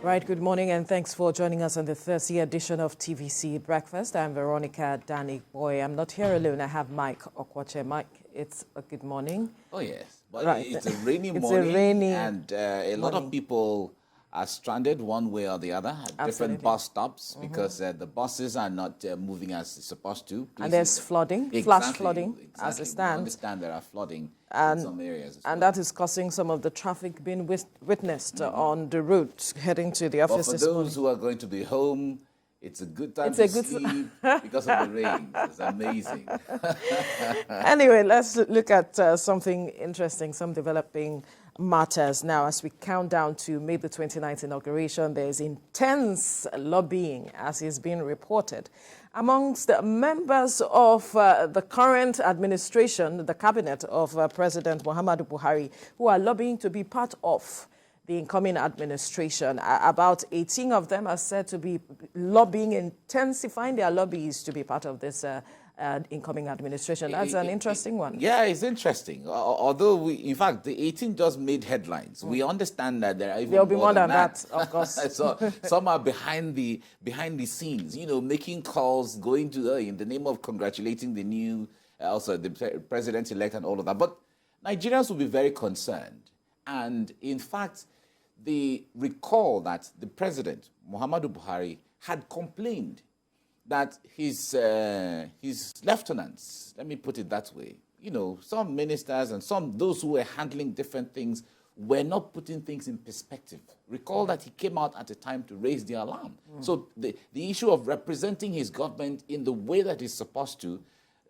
Right, good morning and thanks for joining us on the Thursday edition of TVC Breakfast. I'm Veronica Danny Boy. I'm not here alone. I have Mike Okwache. Mike, it's a good morning. Oh, yes. But right. It's a rainy it's morning. A rainy and a lot of people are stranded one way or the other at different bus stops because the buses are not moving as it's supposed to. And there's flooding, flash flooding as it stands. We understand there are flooding in some areas as and well. that is causing some of the traffic being witnessed on the route heading to the office But for those who are going to be home, it's a good time to sleep because of the rain. It's amazing. Anyway, let's look at something interesting, some developing matters now. As we count down to May the 29th inauguration, there's intense lobbying, as is being reported, amongst the members of the current administration, the cabinet of President Muhammadu Buhari, who are lobbying to be part of the incoming administration. About 18 of them are said to be lobbying, intensifying their lobbies to be part of this incoming administration. That's an interesting one. Yeah, it's interesting. Although, in fact, the 18 just made headlines. We understand that there are even There'll be more than that, of course. So some are behind the scenes, making calls, going to in the name of congratulating the new, also the president-elect and all of that. But Nigerians will be very concerned. And in fact, they recall that the president, Muhammadu Buhari, had complained that his lieutenants, let me put it that way, some ministers and those who were handling different things were not putting things in perspective. Recall that he came out at a time to raise the alarm. So the issue of representing his government in the way that he's supposed to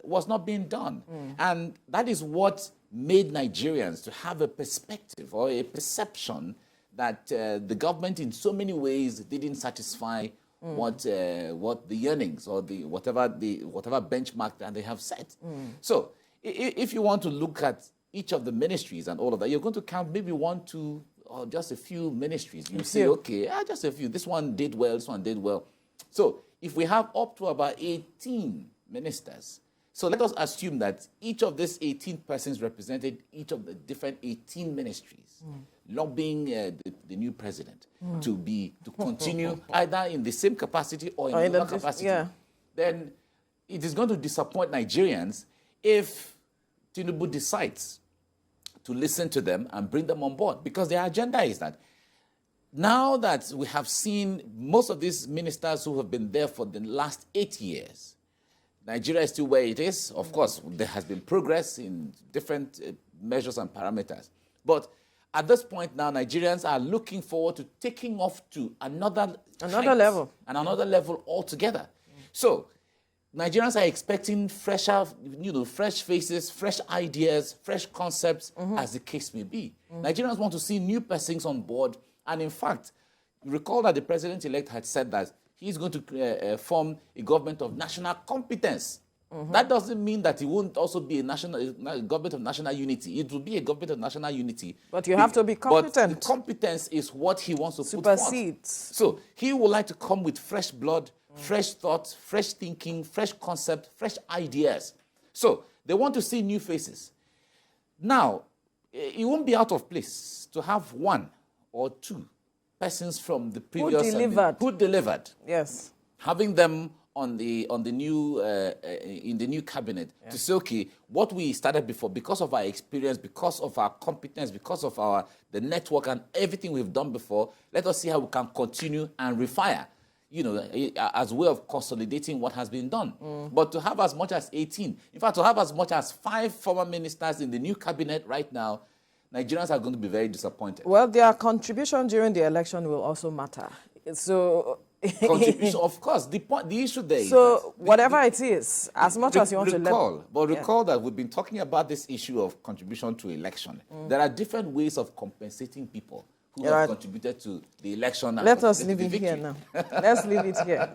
was not being done. And that is what made Nigerians to have a perspective or a perception that the government in so many ways didn't satisfy what the earnings or whatever benchmark that they have set. So if you want to look at each of the ministries and all of that, you're going to count maybe one, two, or just a few ministries. You say, okay, just a few. This one did well, this one did well. So if we have up to about 18 ministers, so let us assume that each of these 18 persons represented each of the different 18 ministries, lobbying the new president to continue either in the same capacity or in another capacity. Then it is going to disappoint Nigerians if Tinubu decides to listen to them and bring them on board, because their agenda is that now that we have seen most of these ministers who have been there for the last 8 years, Nigeria is still where it is. Of course, there has been progress in different measures and parameters. But at this point now, Nigerians are looking forward to taking off to another level. And another level altogether. So Nigerians are expecting fresher, fresh faces, fresh ideas, fresh concepts, as the case may be. Nigerians want to see new persons on board. And in fact, recall that the president-elect had said that he's going to form a government of national competence. That doesn't mean that it won't also be a government of national unity. It will be a government of national unity. But you have to be competent. But the competence is what he wants to supersedes. Put forth. So he would like to come with fresh blood, fresh thoughts, fresh thinking, fresh concept, fresh ideas. So they want to see new faces. Now, it won't be out of place to have one or two persons from the previous who delivered. Yes, having them on the new in the new cabinet to say, okay, what we started before, because of our experience, because of our competence, because of the network and everything we've done before, let us see how we can continue and refire, as a way of consolidating what has been done. But to have as much as 18, in fact, to have as much as 5 former ministers in the new cabinet right now, Nigerians are going to be very disappointed. Well, their contribution during the election will also matter. So, contribution, of course. The issue there. So, whatever it is, as much as you want to recall that we've been talking about this issue of contribution to election. There are different ways of compensating people who have contributed to the election. Let us leave it here now. Let's leave it here.